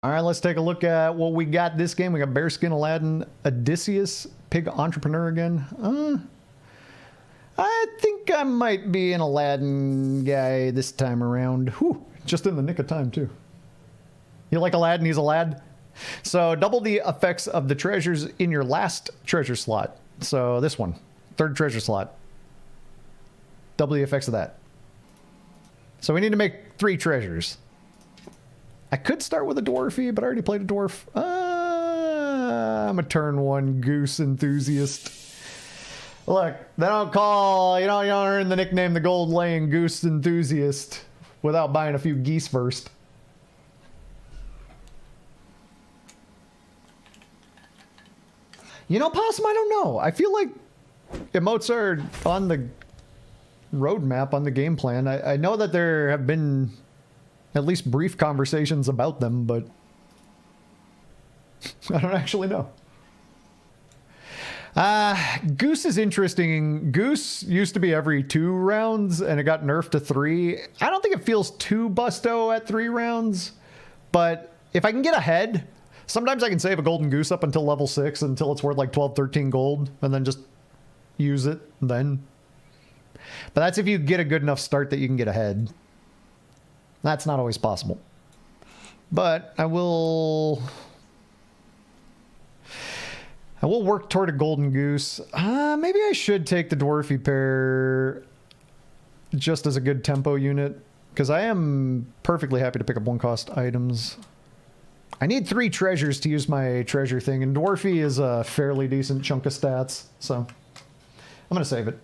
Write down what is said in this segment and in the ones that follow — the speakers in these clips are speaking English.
All right, let's take a look at what we got this game. We got Bearskin, Aladdin, Odysseus, Pig Entrepreneur again. I think I might be an Aladdin guy this time around. Whew, just in the nick of time, too. You like Aladdin? He's a lad. So double the effects of the treasures in your last treasure slot. So this one, third treasure slot. Double the effects of that. So we need to make 3 treasures. I could start with a dwarfy, but I already played a dwarf. I'm a turn 1 goose enthusiast. Look, they don't call, you don't earn the nickname the gold laying goose enthusiast without buying a few geese first. You know, Possum, I don't know. I feel like emotes are on the roadmap, on the game plan. I know that there have been at least brief conversations about them, but I don't actually know. Goose is interesting. Goose used to be every 2 rounds, and it got nerfed to 3. I don't think it feels too busto at 3 rounds, but if I can get ahead, sometimes I can save a golden goose up until level 6, until it's worth like 12, 13 gold, and then just use it then. But that's if you get a good enough start that you can get ahead. That's not always possible. But I will work toward a golden goose. Maybe I should take the dwarfy pair just as a good tempo unit, because I am perfectly happy to pick up 1-cost items. I need 3 treasures to use my treasure thing, and dwarfy is a fairly decent chunk of stats, so I'm going to save it.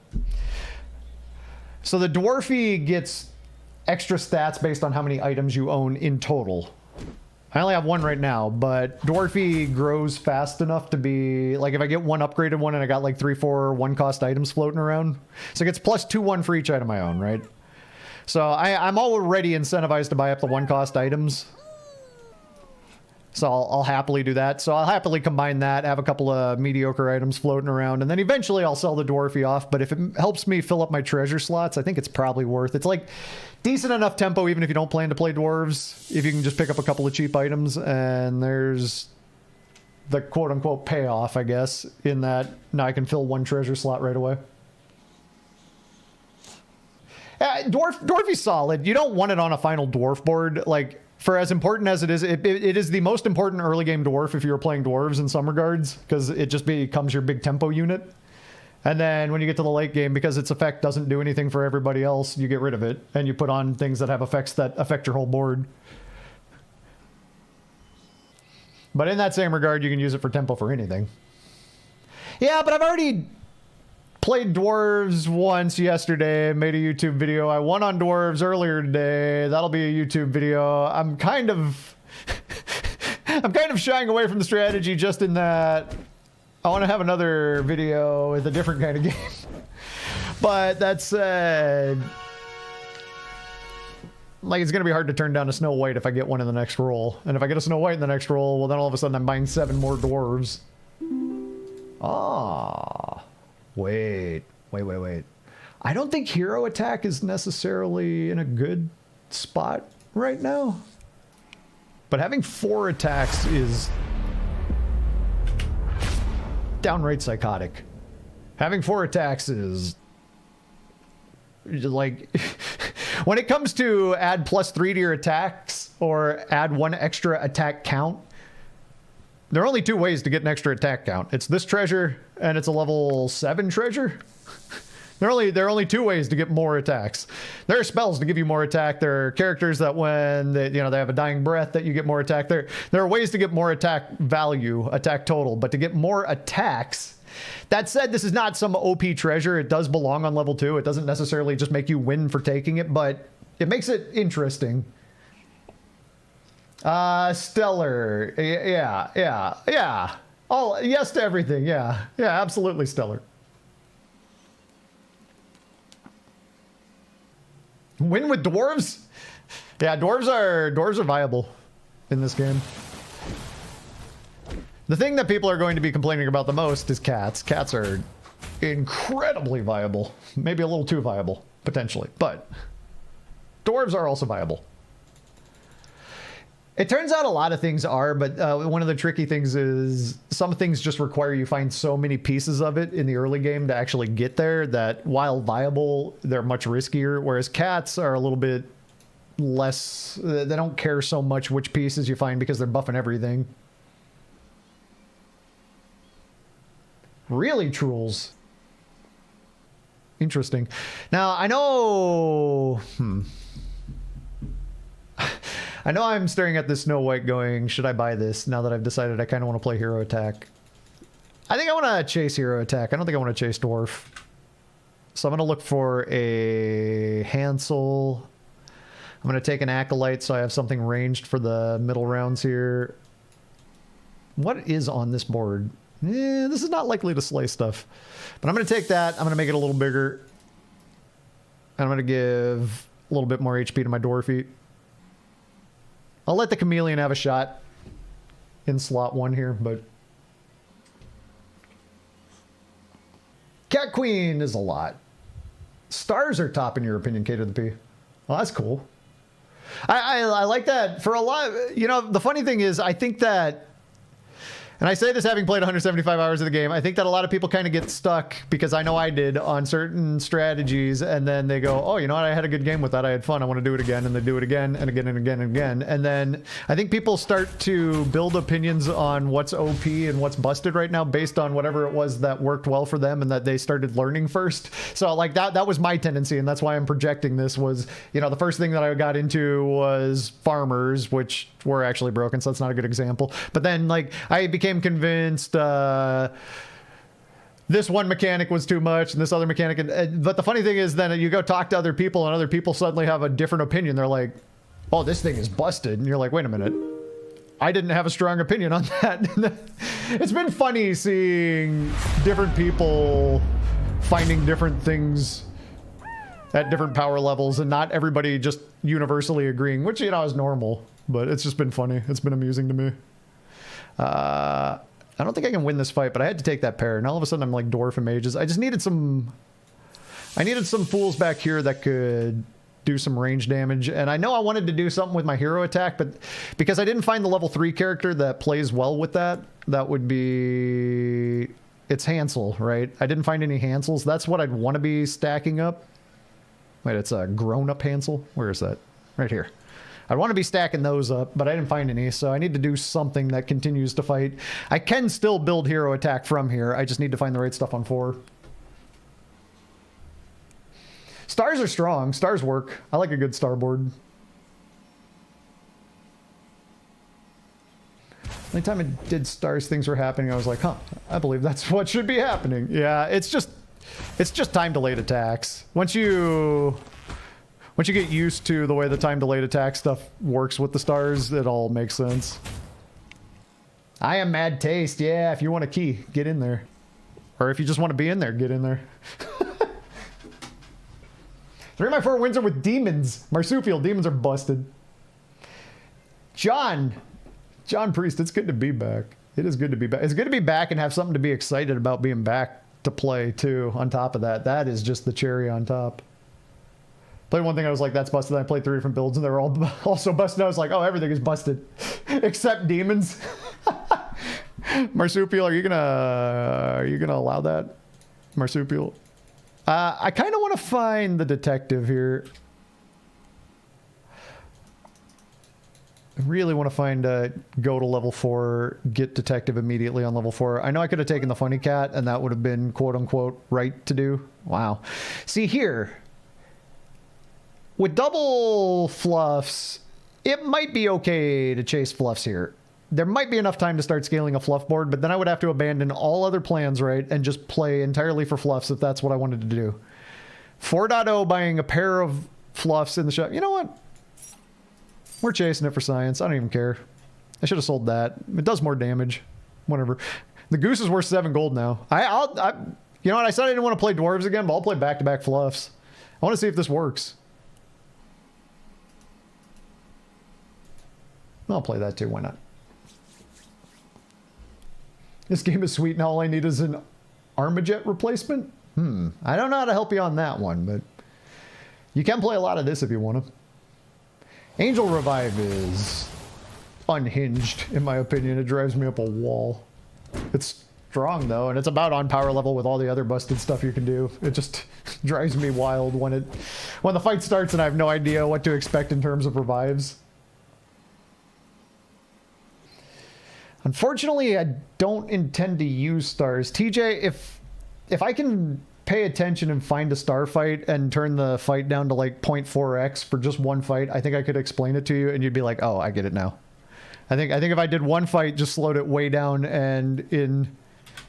So the dwarfy gets extra stats based on how many items you own in total. I only have 1 right now, but dwarfy grows fast enough to be like, if I get 1 upgraded one and I got like 3, 4 1-cost items floating around, so it gets plus 2, 1 for each item I own, right? So I'm already incentivized to buy up the 1-cost items. So I'll happily do that. So I'll happily combine that, have a couple of mediocre items floating around, and then eventually I'll sell the dwarfy off. But if it helps me fill up my treasure slots, I think it's probably worth. It's like decent enough tempo, even if you don't plan to play dwarves, if you can just pick up a couple of cheap items, and there's the quote-unquote payoff, I guess, in that now I can fill 1 treasure slot right away. Dwarfy's solid. You don't want it on a final dwarf board. Like, for as important as it is, it is the most important early game dwarf if you're playing dwarves in some regards, because it just becomes your big tempo unit. And then when you get to the late game, because its effect doesn't do anything for everybody else, you get rid of it, and you put on things that have effects that affect your whole board. But in that same regard, you can use it for tempo for anything. Yeah, but I've already played dwarves once yesterday, made a YouTube video. I won on dwarves earlier today. That'll be a YouTube video. I'm kind of shying away from the strategy, just in that I want to have another video with a different kind of game. But that said, like, it's going to be hard to turn down a Snow White if I get one in the next roll. And if I get a Snow White in the next roll, well, then all of a sudden I'm buying 7 more dwarves. Ah. Wait. I don't think hero attack is necessarily in a good spot right now. But having 4 attacks is downright psychotic. Having 4 attacks is like when it comes to add +3 to your attacks or add 1 extra attack count, there are only 2 ways to get an extra attack count. It's this treasure, and it's a level 7 treasure. There are only 2 ways to get more attacks. There are spells to give you more attack. There are characters that when they have a dying breath that you get more attack. There are ways to get more attack value, attack total, but to get more attacks. That said, this is not some OP treasure. It does belong on level 2. It doesn't necessarily just make you win for taking it, but it makes it interesting. Stellar. Yeah. Oh, yes to everything. Yeah, absolutely stellar. Win with dwarves? Yeah, dwarves are viable in this game. The thing that people are going to be complaining about the most is cats. Cats are incredibly viable. Maybe a little too viable, potentially, but dwarves are also viable. It turns out a lot of things are, but one of the tricky things is some things just require you find so many pieces of it in the early game to actually get there that while viable, they're much riskier. Whereas cats are a little bit less, they don't care so much which pieces you find because they're buffing everything. Really, trolls. Interesting. Now, I know... I know I'm staring at this Snow White going, should I buy this now that I've decided I kind of want to play Hero Attack? I think I want to chase Hero Attack. I don't think I want to chase Dwarf. So I'm going to look for a Hansel. I'm going to take an Acolyte so I have something ranged for the middle rounds here. What is on this board? This is not likely to slay stuff. But I'm going to take that. I'm going to make it a little bigger. And I'm going to give a little bit more HP to my Dwarfy. I'll let the Chameleon have a shot in slot 1 here, but... Cat Queen is a lot. Stars are top in your opinion, K to the P. Well, that's cool. I like that for a lot. You know, the funny thing is, I think that... And I say this having played 175 hours of the game. I think that a lot of people kind of get stuck, because I know I did, on certain strategies, and then they go, oh, you know what, I had a good game with that, I had fun, I want to do it again, and they do it again, and again, and again, and again. And then I think people start to build opinions on what's OP and what's busted right now based on whatever it was that worked well for them and that they started learning first. So like that was my tendency, and that's why I'm projecting this was, you know, the first thing that I got into was farmers, which were actually broken, so that's not a good example. But then like I became convinced this one mechanic was too much and this other mechanic, but the funny thing is then you go talk to other people and other people suddenly have a different opinion. They're like, oh, this thing is busted, and you're like, wait a minute, I didn't have a strong opinion on that. It's been funny seeing different people finding different things at different power levels and not everybody just universally agreeing, which, you know, is normal. But it's just been funny. It's been amusing to me. I don't think I can win this fight, but I had to take that pair. And all of a sudden I'm like dwarf and mages. I just needed some... I needed some fools back here that could do some range damage. And I know I wanted to do something with my hero attack, but because I didn't find the level 3 character that plays well with that, that would be... It's Hansel, right? I didn't find any Hansels. That's what I'd want to be stacking up. Wait, it's a grown-up Hansel? Where is that? Right here. I want to be stacking those up, but I didn't find any, so I need to do something that continues to fight. I can still build hero attack from here. I just need to find the right stuff on 4. Stars are strong. Stars work. I like a good star board. Anytime I did stars, things were happening. I was like, huh, I believe that's what should be happening. Yeah, it's just time delayed attacks. Once you get used to the way the time delayed attack stuff works with the stars, it all makes sense. I am Mad Taste. Yeah, if you want a key, get in there. Or if you just want to be in there, get in there. 3 of my 4 wins are with demons. Marsupial, demons are busted. John Priest, it's good to be back. It is good to be back. It's good to be back and have something to be excited about being back to play too. On top of that, that is just the cherry on top. Played one thing, I was like, that's busted. Then I played 3 different builds and they were all also busted. I was like, oh, everything is busted except demons. Marsupial, are you gonna allow that? Marsupial. I kind of want to find the detective here. I really want to find go to level 4, get detective immediately on level 4. I know I could have taken the funny cat and that would have been quote unquote right to do. Wow. See here. With double fluffs, it might be okay to chase fluffs here. There might be enough time to start scaling a fluff board, but then I would have to abandon all other plans, right? And just play entirely for fluffs if that's what I wanted to do. 4.0 buying a pair of fluffs in the shop. You know what? We're chasing it for science. I don't even care. I should have sold that. It does more damage. Whatever. The goose is worth 7 gold now. You know what? I said I didn't want to play dwarves again, but I'll play back-to-back fluffs. I want to see if this works. I'll play that too. Why not? This game is sweet and all I need is an Armajet replacement? I don't know how to help you on that one, but you can play a lot of this if you want to. Angel Revive is unhinged, in my opinion. It drives me up a wall. It's strong, though, and it's about on power level with all the other busted stuff you can do. It just drives me wild when the fight starts and I have no idea what to expect in terms of revives. Unfortunately, I don't intend to use stars. TJ, if I can pay attention and find a star fight and turn the fight down to like 0.4x for just one fight, I think I could explain it to you and you'd be like, oh, I get it now. I think if I did one fight, just slowed it way down and in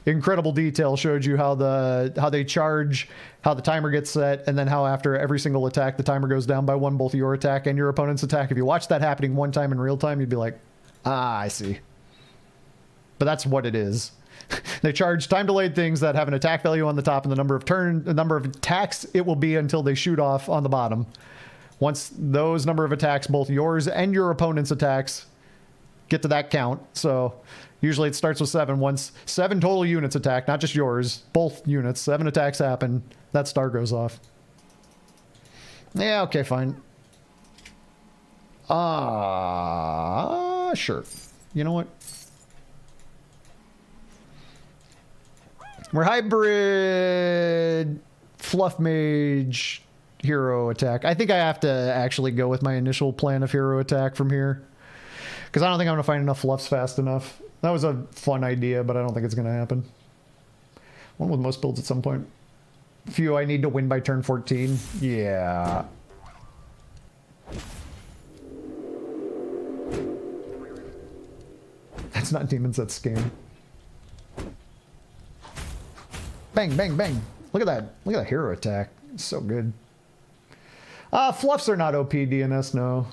incredible detail showed you how they charge, how the timer gets set, and then how after every single attack the timer goes down by one, both your attack and your opponent's attack. If you watch that happening one time in real time, you'd be like, ah, I see. But that's what it is. They charge time delayed things that have an attack value on the top and the number of attacks it will be until they shoot off on the bottom. Once those number of attacks, both yours and your opponent's attacks, get to that count. So usually it starts with 7. Once 7 total units attack, not just yours, both units, 7 attacks happen, that star goes off. Yeah, okay, fine. Sure. You know what? We're hybrid fluff mage hero attack. I think I have to actually go with my initial plan of hero attack from here, because I don't think I'm going to find enough fluffs fast enough. That was a fun idea, but I don't think it's going to happen. One with most builds at some point. Few I need to win by turn 14. Yeah. That's not demons, that's scam. Bang, bang, bang. Look at that. Look at that hero attack. It's so good. Fluffs are not OP DNS, no.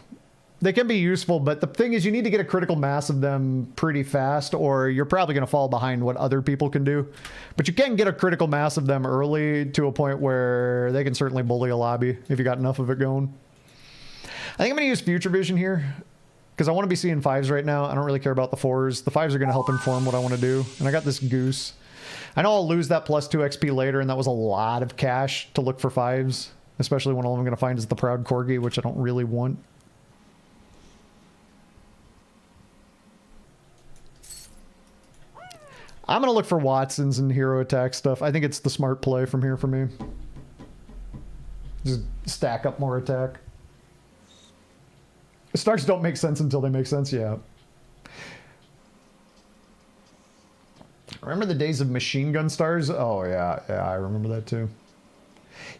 They can be useful, but the thing is you need to get a critical mass of them pretty fast, or you're probably going to fall behind what other people can do. But you can get a critical mass of them early to a point where they can certainly bully a lobby if you got enough of it going. I think I'm going to use Future Vision here, because I want to be seeing 5s right now. I don't really care about the 4s. The 5s are going to help inform what I want to do. And I got this goose. I know I'll lose that plus 2 XP later, and that was a lot of cash to look for 5s, especially when all I'm going to find is the Proud Corgi, which I don't really want. I'm going to look for Watsons and hero attack stuff. I think it's the smart play from here for me. Just stack up more attack. Stars don't make sense until they make sense, yeah. Remember the days of machine gun stars? Oh, yeah, I remember that too.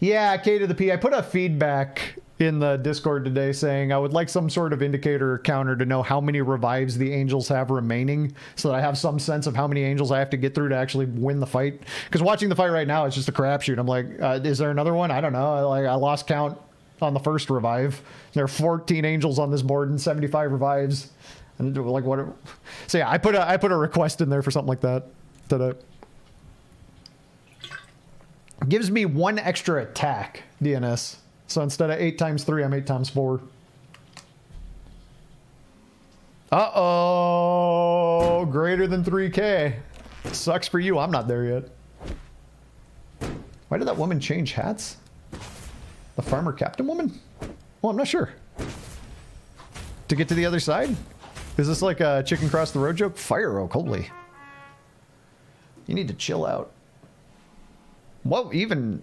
Yeah, K to the P. I put a feedback in the Discord today saying I would like some sort of indicator or counter to know how many revives the angels have remaining, so that I have some sense of how many angels I have to get through to actually win the fight. Because watching the fight right now, it's just a crapshoot. I'm like, is there another one? I don't know. I lost count on the first revive. There are 14 angels on this board and 75 revives. And like what? So yeah, I put a request in there for something like that. That gives me 1 extra attack DNS. So instead of 8 times 3, I'm 8 times 4. Uh-oh, greater than 3K. Sucks for you. I'm not there yet. Why did that woman change hats? The farmer captain woman? Well, I'm not sure. To get to the other side? Is this like a chicken cross the road joke? Fire oak, holy. You need to chill out. What even...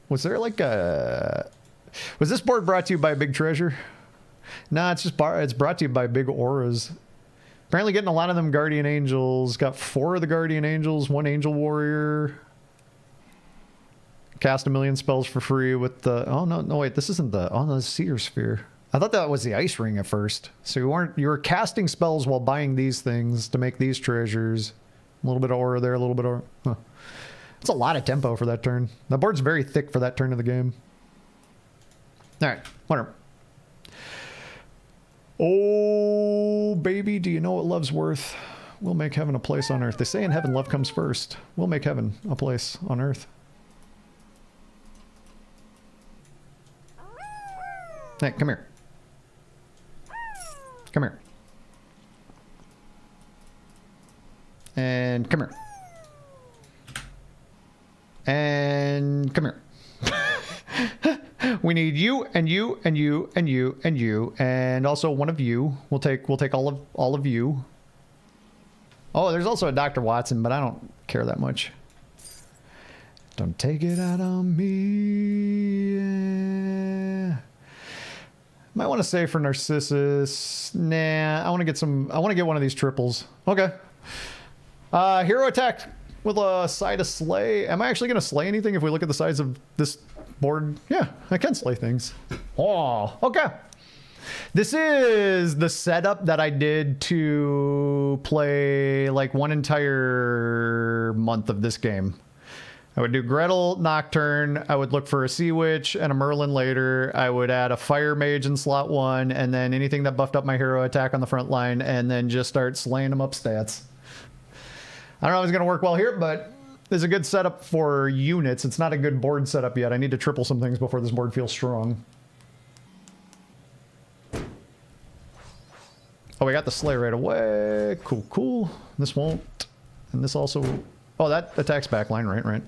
Was there like a... Was this board brought to you by Big Treasure? Nah, it's just it's brought to you by Big Auras. Apparently getting a lot of them Guardian Angels. Got 4 of the Guardian Angels, 1 Angel Warrior. Cast 1 million spells for free with the... Oh, no, wait. This isn't the... Oh, no, the Seer Sphere. I thought that was the Ice Ring at first. So you were casting spells while buying these things to make these treasures. A little bit of aura there, a little bit of... Huh. It's a lot of tempo for that turn. The board's very thick for that turn of the game. Alright, whatever. Oh, baby, do you know what love's worth? We'll make heaven a place on earth. They say in heaven love comes first. We'll make heaven a place on earth. Hey, come here. Come here. And come here. And come here. We need you and you and you and you and you and also one of you. We'll take all of you. Oh, there's also a Dr. Watson, but I don't care that much. Don't take it out on me. Yeah. Might want to save for Narcissus. Nah, I want to get one of these triples. Okay. Hero attack with a side of slay. Am I actually going to slay anything if we look at the size of this board? Yeah, I can slay things. Oh, okay. This is the setup that I did to play like one entire month of this game. I would do Gretel, Nocturne, I would look for a Sea Witch and a Merlin later, I would add a Fire Mage in slot 1, and then anything that buffed up my hero attack on the front line, and then just start slaying them up stats. I don't know if it's going to work well here, but it's a good setup for units. It's not a good board setup yet. I need to triple some things before this board feels strong. Oh, we got the Slay right away. Cool, cool. This won't. And this also... Oh, that attacks backline, right.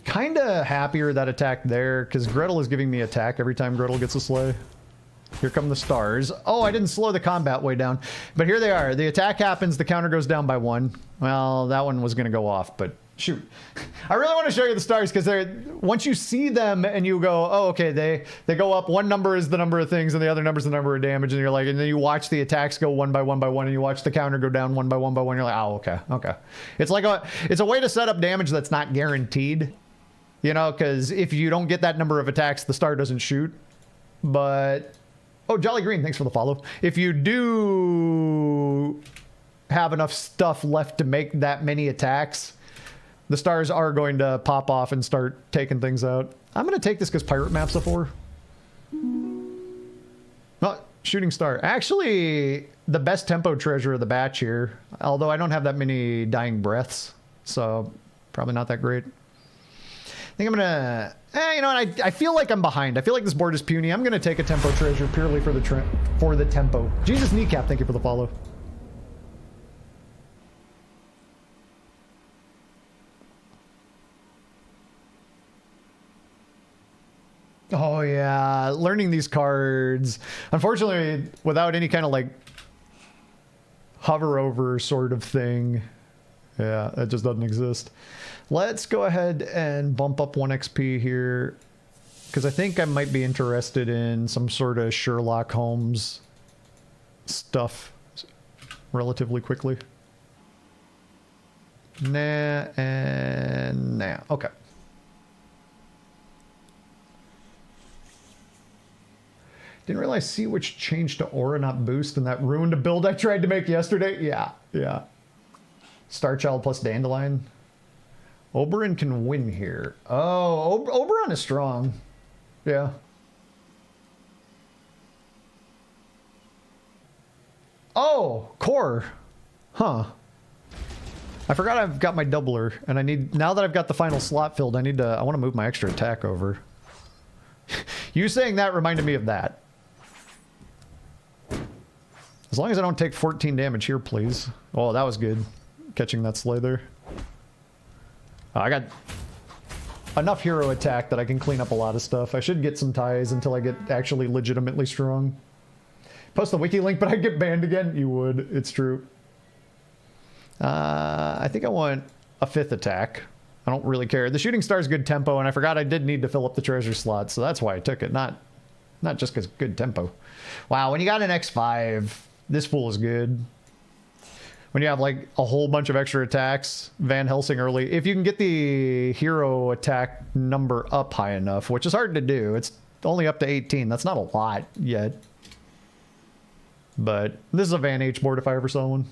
Kinda happier that attack there, because Gretel is giving me attack every time Gretel gets a Slay. Here come the stars. Oh, I didn't slow the combat way down. But here they are. The attack happens, the counter goes down by 1. Well, that one was going to go off, but shoot. I really want to show you the stars, because once you see them and you go, oh, okay, they go up. One number is the number of things, and the other number is the number of damage, and you're like, and then you watch the attacks go one by one by one, and you watch the counter go down one by one by one. You're like, oh, okay. It's like it's a way to set up damage that's not guaranteed, you know, because if you don't get that number of attacks, the star doesn't shoot. But oh, Jolly Green, thanks for the follow. If you do have enough stuff left to make that many attacks, the stars are going to pop off and start taking things out. I'm going to take this because Pirate Map's a 4. Oh, Shooting Star. Actually, the best tempo treasure of the batch here. Although I don't have that many Dying Breaths, so probably not that great. I think I'm going to... you know what? I feel like I'm behind. I feel like this board is puny. I'm going to take a tempo treasure purely for the tempo. Jesus Kneecap, thank you for the follow. Oh yeah, learning these cards. Unfortunately, without any kind of like hover over sort of thing. Yeah, that just doesn't exist. Let's go ahead and bump up 1 XP here, because I think I might be interested in some sort of Sherlock Holmes stuff relatively quickly. Nah, and nah. Okay. Didn't realize Sea Witch changed to Aura, not Boost, and that ruined a build I tried to make yesterday. Yeah. Starchild plus Dandelion. Oberon can win here. Oh, Oberon is strong. Yeah. Oh, Core. Huh. I forgot I've got my doubler, and I need... Now that I've got the final slot filled, I want to move my extra attack over. You saying that reminded me of that. As long as I don't take 14 damage here, please. Oh, that was good. Catching that Slay there. I got enough hero attack that I can clean up a lot of stuff. I should get some ties until I get actually legitimately strong. Post the wiki link, but I get banned again? You would. It's true. I think I want a 5th attack. I don't really care. The Shooting Star's good tempo, and I forgot I did need to fill up the treasure slot, so that's why I took it. Not just because good tempo. Wow, when you got an X5, this fool is good. When you have like a whole bunch of extra attacks, Van Helsing early. If you can get the hero attack number up high enough, which is hard to do. It's only up to 18. That's not a lot yet. But this is a Van H board if I ever saw one.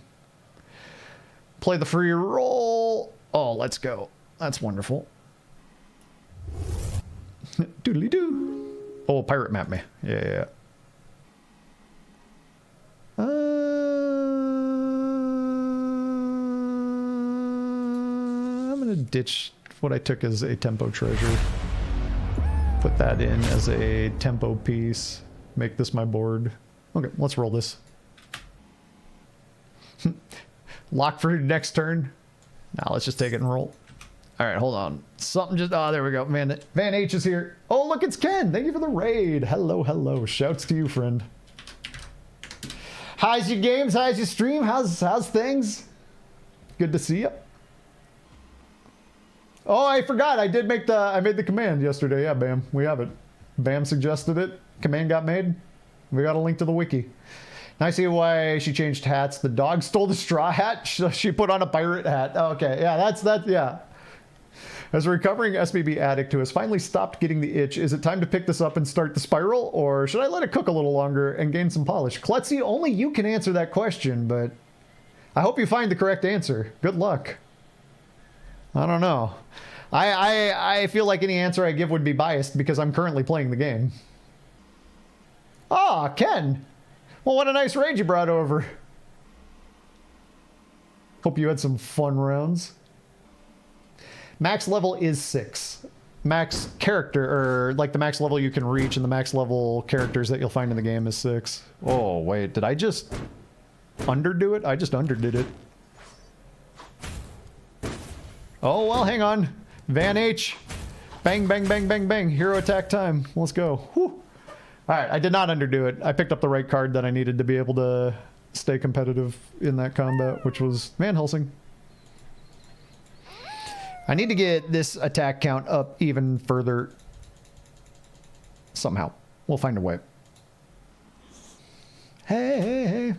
Play the free roll. Oh, let's go. That's wonderful. Doodly doo. Oh, pirate map me. Yeah. I'm gonna ditch what I took as a tempo treasure. Put that in as a tempo piece. Make this my board. Okay, let's roll this. Lock for next turn. Now let's just take it and roll. All right, hold on. Something just... Oh, there we go. Man, Van H is here. Oh, look, it's Ken. Thank you for the raid. Hello, hello. Shouts to you, friend. How's your games? How's your stream? How's things? Good to see you. Oh, I forgot. I made the command yesterday. Yeah, Bam. We have it. Bam suggested it. Command got made. We got a link to the wiki. Now I see why she changed hats. The dog stole the straw hat. She put on a pirate hat. Okay, yeah, yeah. As a recovering SBB addict who has finally stopped getting the itch, is it time to pick this up and start the spiral? Or should I let it cook a little longer and gain some polish? Klutzy, only you can answer that question, but I hope you find the correct answer. Good luck. I don't know. I feel like any answer I give would be biased because I'm currently playing the game. Ah, Ken! Well, what a nice raid you brought over. Hope you had some fun rounds. Max level is 6. Max character, or like the max level you can reach and the max level characters that you'll find in the game is 6. Oh, wait, did I just underdo it? I just underdid it. Oh, well, hang on. Van H. Bang, bang, bang, bang, bang. Hero attack time. Let's go. Whew. All right, I did not underdo it. I picked up the right card that I needed to be able to stay competitive in that combat, which was Van Helsing. I need to get this attack count up even further. Somehow. We'll find a way. Hey, hey, hey.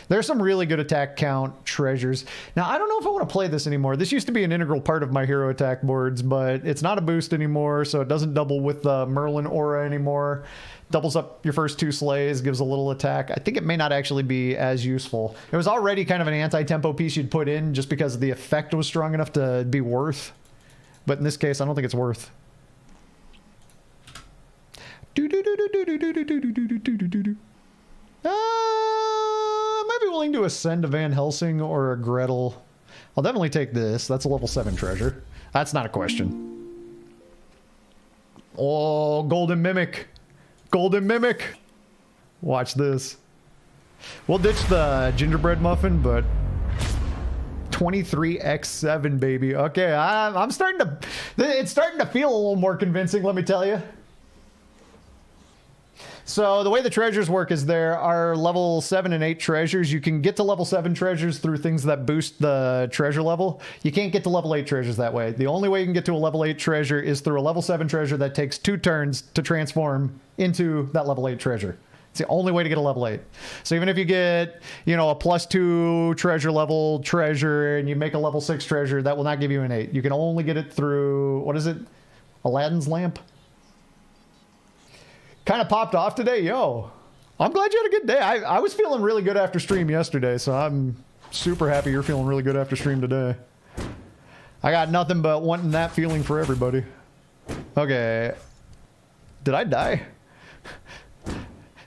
There's some really good attack count treasures. Now, I don't know if I want to play this anymore. This used to be an integral part of my hero attack boards, but it's not a boost anymore, so it doesn't double with the Merlin aura anymore. Doubles up your first 2 slays, gives a little attack. I think it may not actually be as useful. It was already kind of an anti-tempo piece you'd put in just because the effect was strong enough to be worth. But in this case, I don't think it's worth. I might be willing to ascend a Van Helsing or a Gretel. I'll definitely take this. That's a level 7 treasure. That's not a question. Oh, Golden Mimic. Golden Mimic. Watch this. We'll ditch the gingerbread muffin, but 23x7, baby. Okay, I'm starting to... It's starting to feel a little more convincing, let me tell you. So the way the treasures work is there are level 7 and 8 treasures. You can get to level 7 treasures through things that boost the treasure level. You can't get to level 8 treasures that way. The only way you can get to a level 8 treasure is through a level 7 treasure that takes 2 turns to transform into that level 8 treasure. It's the only way to get a level 8. So even if you get, you know, a +2 treasure level treasure and you make a level 6 treasure, that will not give you an 8. You can only get it through, what is it? Aladdin's lamp? Kind of popped off today. Yo, I'm glad you had a good day. I was feeling really good after stream yesterday, so I'm super happy you're feeling really good after stream today. I got nothing but wanting that feeling for everybody. Okay. Did I die?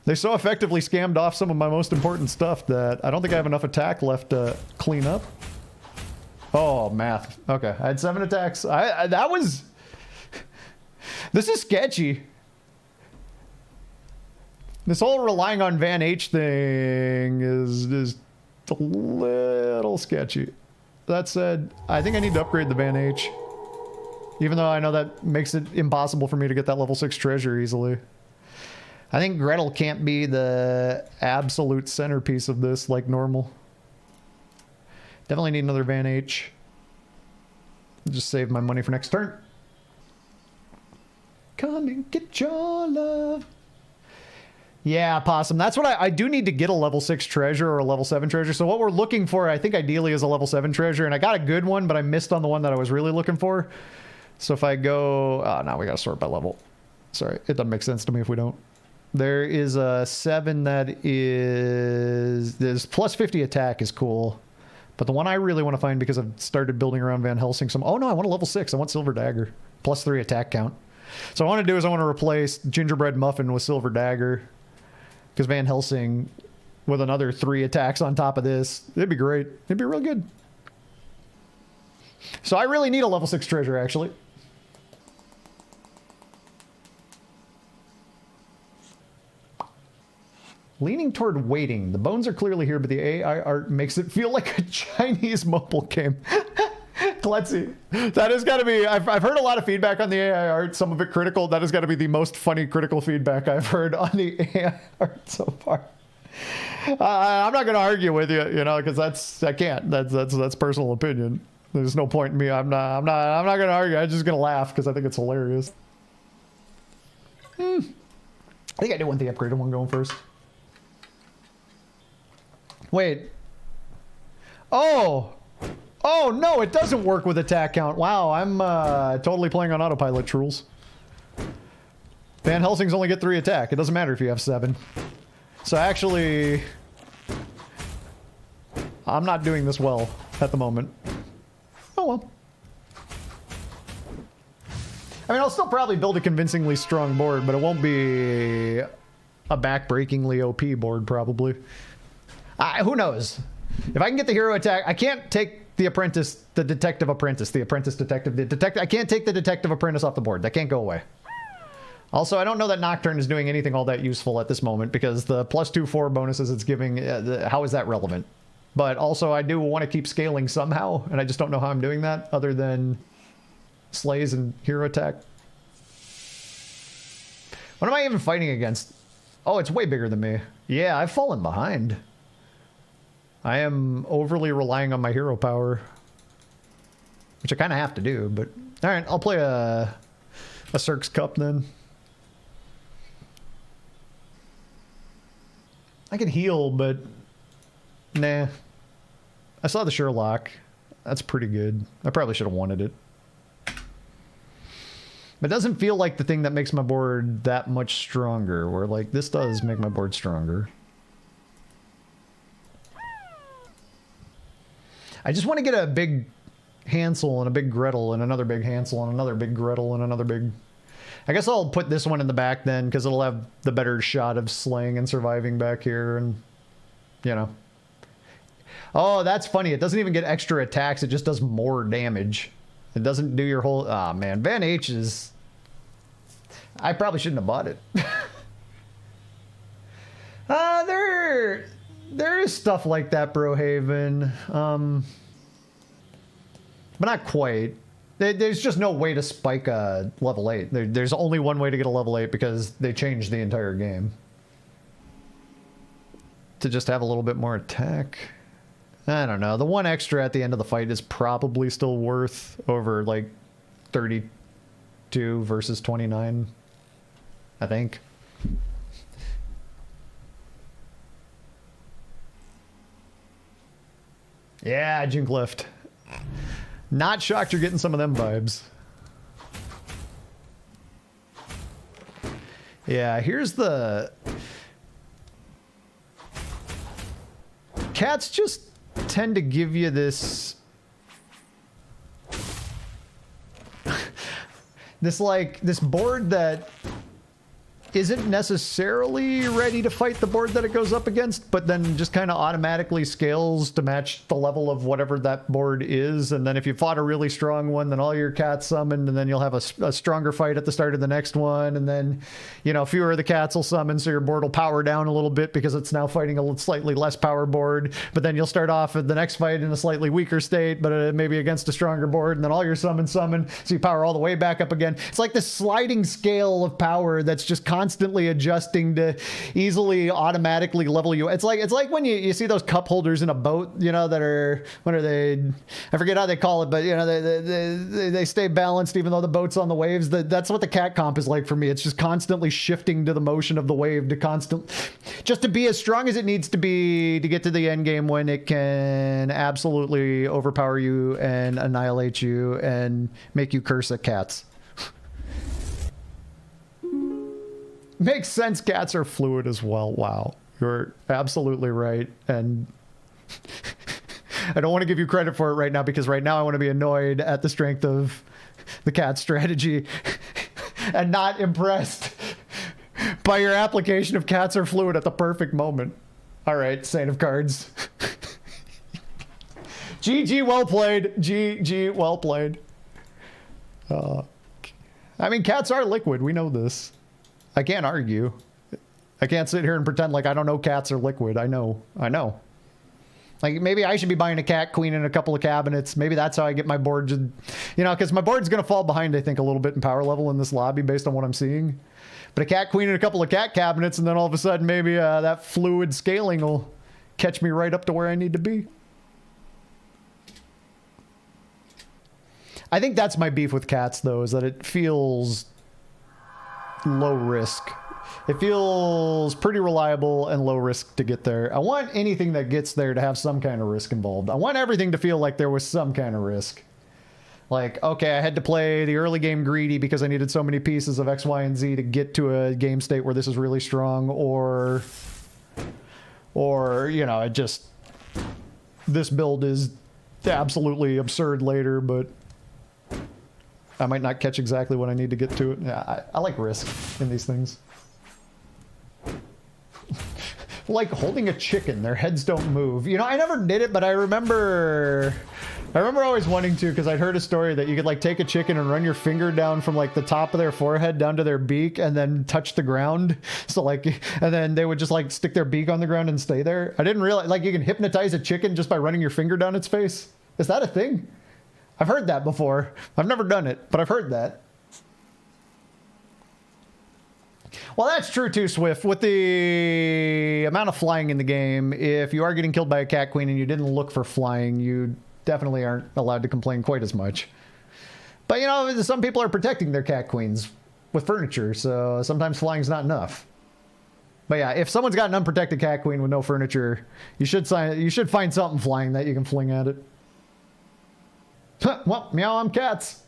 They so effectively scammed off some of my most important stuff that I don't think I have enough attack left to clean up. Oh, math. Okay, I had 7 attacks. That was... This is sketchy. This whole relying on Van H thing is a little sketchy. That said, I think I need to upgrade the Van H. Even though I know that makes it impossible for me to get that level 6 treasure easily. I think Gretel can't be the absolute centerpiece of this like normal. Definitely need another Van H. Just save my money for next turn. Come and get your love. Yeah, Possum. That's what I do need to get a level 6 treasure or a level 7 treasure. So what we're looking for, I think ideally is a level 7 treasure. And I got a good one, but I missed on the one that I was really looking for. So if I go... Oh, now we got to sort by level. Sorry, it doesn't make sense to me if we don't. There is a 7 that is... This plus 50 attack is cool. But the one I really want to find because I've started building around Van Helsing some... Oh no, I want a level 6. I want Silver Dagger. Plus 3 attack count. So what I want to do is I want to replace Gingerbread Muffin with Silver Dagger. Because Van Helsing, with another 3 attacks on top of this, it'd be great. It'd be real good. So I really need a level 6 treasure, actually. Leaning toward waiting. The bones are clearly here, but the AI art makes it feel like a Chinese mobile game. Kletsy. That has got to be, I've heard a lot of feedback on the AI art, some of it critical. That has got to be the most funny critical feedback I've heard on the AI art so far. I'm not going to argue with you, you know, because I can't. That's personal opinion. There's no point in me. I'm not going to argue. I'm just going to laugh because I think it's hilarious. I think I do want the upgraded one going first. Wait. Oh no, it doesn't work with attack count. Wow, I'm totally playing on autopilot, Trules. Van Helsing's only get 3 attack. It doesn't matter if you have 7. So actually, I'm not doing this well at the moment. Oh well. I mean, I'll still probably build a convincingly strong board, but it won't be a back-breakingly OP board, probably. Who knows? If I can get the hero attack, I can't take the apprentice, the detective apprentice, the apprentice detective, the detective. I can't take the detective apprentice off the board. That can't go away. Also, I don't know that Nocturne is doing anything all that useful at this moment because the +2/4 bonuses it's giving, how is that relevant? But also, I do want to keep scaling somehow, and I just don't know how I'm doing that other than slays and hero attack. What am I even fighting against? Oh, it's way bigger than me. Yeah, I've fallen behind. I am overly relying on my hero power, which I kind of have to do, but all right, I'll play a Cirque's Cup then. I can heal, but nah. I saw the Sherlock. That's pretty good. I probably should have wanted it. But it doesn't feel like the thing that makes my board that much stronger, where like this does make my board stronger. I just want to get a big Hansel and a big Gretel and another big Hansel and another big Gretel and another big... I guess I'll put this one in the back then because it'll have the better shot of slaying and surviving back here and, you know. Oh, that's funny. It doesn't even get extra attacks. It just does more damage. It doesn't do your whole... Ah, man. Van H is... I probably shouldn't have bought it. There is stuff like that, Brohaven. But not quite. There's just no way to spike a level 8. There's only one way to get a level 8 because they changed the entire game. To just have a little bit more attack. I don't know. The one extra at the end of the fight is probably still worth over like 32 versus 29. I think. Yeah, Jink Lift. Not shocked you're getting some of them vibes. Yeah, here's the... Cats just tend to give you this... this board that isn't necessarily ready to fight the board that it goes up against, but then just kind of automatically scales to match the level of whatever that board is. And then if you fought a really strong one, then all your cats summoned, and then you'll have a stronger fight at the start of the next one. And then, you know, fewer of the cats will summon, so your board will power down a little bit because it's now fighting a slightly less power board. But then you'll start off at the next fight in a slightly weaker state, but maybe against a stronger board, and then all your summons summon, so you power all the way back up again. It's like this sliding scale of power that's just constantly adjusting to easily automatically level you. It's like when you see those cup holders in a boat, you know, that are, what are they, I forget how they call it, but you know, they stay balanced even though the boat's on the waves. That's what the cat comp is like for me. It's just constantly shifting to the motion of the wave just to be as strong as it needs to be to get to the end game when it can absolutely overpower you and annihilate you and make you curse at cats. Makes sense. Cats are fluid as well. Wow. You're absolutely right. And I don't want to give you credit for it right now because right now I want to be annoyed at the strength of the cat strategy and not impressed by your application of cats are fluid at the perfect moment. All right, Saint of Cards. GG, well played. GG, well played. I mean, cats are liquid. We know this. I can't argue. I can't sit here and pretend like I don't know cats are liquid. I know. Like, maybe I should be buying a cat queen and a couple of cabinets. Maybe that's how I get my board. You know, because my board's going to fall behind, I think, a little bit in power level in this lobby based on what I'm seeing. But a cat queen and a couple of cat cabinets, and then all of a sudden maybe that fluid scaling will catch me right up to where I need to be. I think that's my beef with cats, though, is that it feels low risk. It feels pretty reliable and low risk to get there. I want anything that gets there to have some kind of risk involved. I want everything to feel like there was some kind of risk. Like, okay, I had to play the early game greedy because I needed so many pieces of X, Y, and Z to get to a game state where this is really strong, or you know, it just, this build is absolutely absurd later, but I might not catch exactly what I need to get to it. Yeah, I like risk in these things. Like holding a chicken, their heads don't move. You know, I never did it, but I remember always wanting to, because I'd heard a story that you could like take a chicken and run your finger down from like the top of their forehead down to their beak and then touch the ground. So like, and then they would just like stick their beak on the ground and stay there. I didn't realize, like, you can hypnotize a chicken just by running your finger down its face. Is that a thing? I've heard that before. I've never done it, but I've heard that. Well, that's true too, Swift. With the amount of flying in the game, if you are getting killed by a cat queen and you didn't look for flying, you definitely aren't allowed to complain quite as much. But, you know, some people are protecting their cat queens with furniture, so sometimes flying's not enough. But yeah, if someone's got an unprotected cat queen with no furniture, you should find something flying that you can fling at it. Well, meow, I'm cats.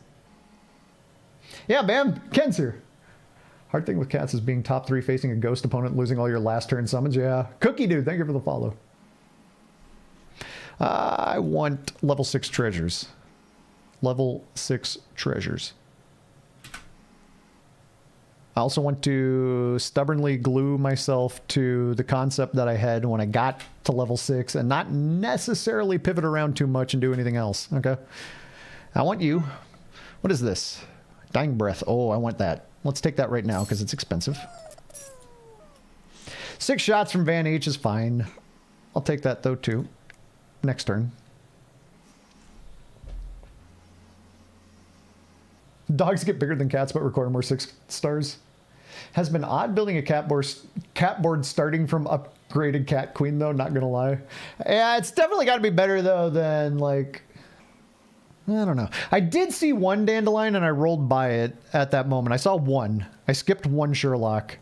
Yeah, Bam, Ken's here. Hard thing with cats is being top 3 facing a ghost opponent, losing all your last turn summons. Yeah. Cookie Dude, thank you for the follow. I want level 6 treasures. Level 6 treasures. I also want to stubbornly glue myself to the concept that I had when I got to level 6 and not necessarily pivot around too much and do anything else. Okay. I want you. What is this? Dying Breath. Oh, I want that. Let's take that right now because it's expensive. 6 shots from Van H is fine. I'll take that though too. Next turn. Dogs get bigger than cats but require more 6 stars. Has been odd building a cat board starting from upgraded cat queen though, not gonna lie. Yeah, it's definitely got to be better though than like, I don't know. I did see one dandelion and I rolled by it at that moment. I saw one. I skipped one Sherlock.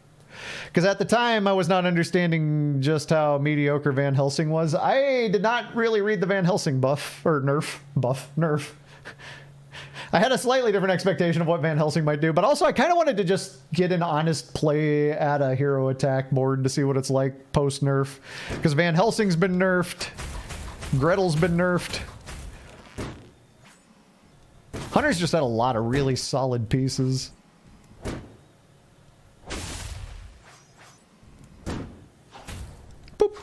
Because at the time I was not understanding just how mediocre Van Helsing was. I did not really read the Van Helsing buff, or nerf. I had a slightly different expectation of what Van Helsing might do, but also I kind of wanted to just get an honest play at a hero attack board to see what it's like post-nerf. Because Van Helsing's been nerfed. Gretel's been nerfed. Hunter's just had a lot of really solid pieces. Boop.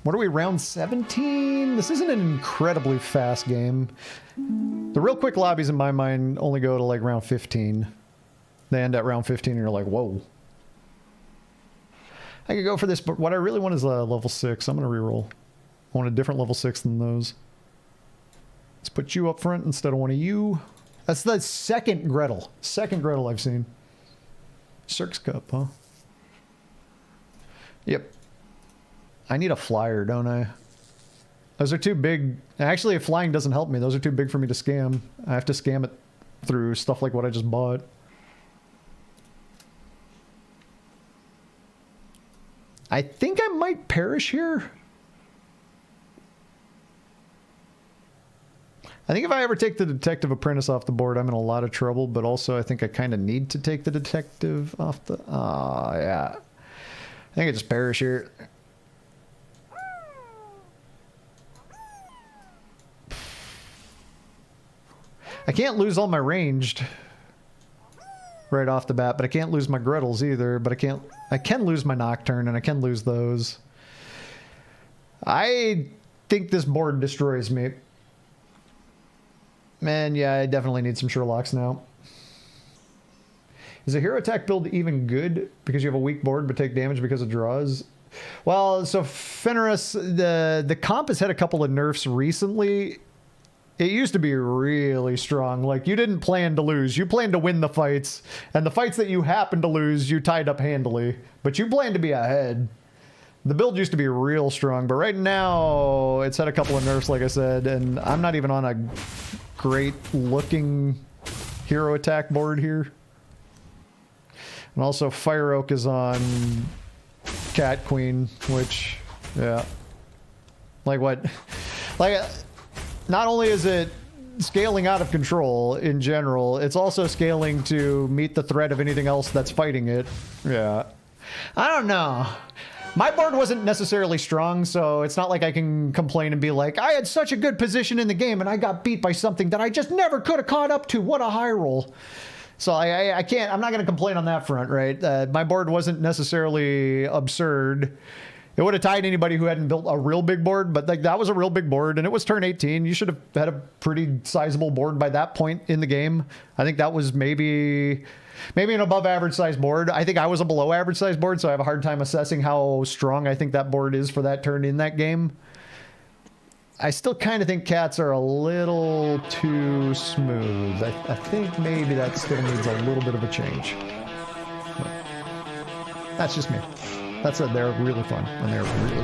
What are we, round 17? This isn't an incredibly fast game. The real quick lobbies in my mind only go to like round 15. They end at round 15 and you're like, whoa. I could go for this, but what I really want is a level 6. I'm going to reroll. I want a different level 6 than those. Let's put you up front instead of one of you. That's the second Gretel. Second Gretel I've seen. Cirque's Cup, huh? Yep. I need a flyer, don't I? Those are too big. Actually, if flying doesn't help me, those are too big for me to scam. I have to scam it through stuff like what I just bought. I think I might perish here. I think if I ever take the Detective Apprentice off the board, I'm in a lot of trouble, but also I think I kind of need to take the Detective off the... Oh, yeah. I think I just perish here. I can't lose all my ranged right off the bat, but I can't lose my Gretels either, but I can lose my Nocturne, and I can lose those. I think this board destroys me. Man, yeah, I definitely need some Sherlocks now. Is a hero attack build even good because you have a weak board but take damage because of draws? Well, so Fenris, the comp has had a couple of nerfs recently. It used to be really strong. Like, you didn't plan to lose. You planned to win the fights. And the fights that you happened to lose, you tied up handily. But you planned to be ahead. The build used to be real strong. But right now, it's had a couple of nerfs, like I said. And I'm not even on a great-looking hero attack board here. And also, Fire Oak is on Cat Queen, which, yeah. Like, what? Like... Not only is it scaling out of control in general, it's also scaling to meet the threat of anything else that's fighting it. Yeah. I don't know. My board wasn't necessarily strong, so it's not like I can complain and be like, I had such a good position in the game and I got beat by something that I just never could have caught up to. What a high roll. So I can't, I'm not going to complain on that front, right? My board wasn't necessarily absurd. It would have tied anybody who hadn't built a real big board, but like that was a real big board, and it was turn 18. You should have had a pretty sizable board by that point in the game. I think that was maybe an above average size board. I think I was a below average size board, so I have a hard time assessing how strong I think that board is for that turn in that game. I still kind of think cats are a little too smooth. I think maybe that still needs a little bit of a change. But that's just me. That said, they're really fun, and they're really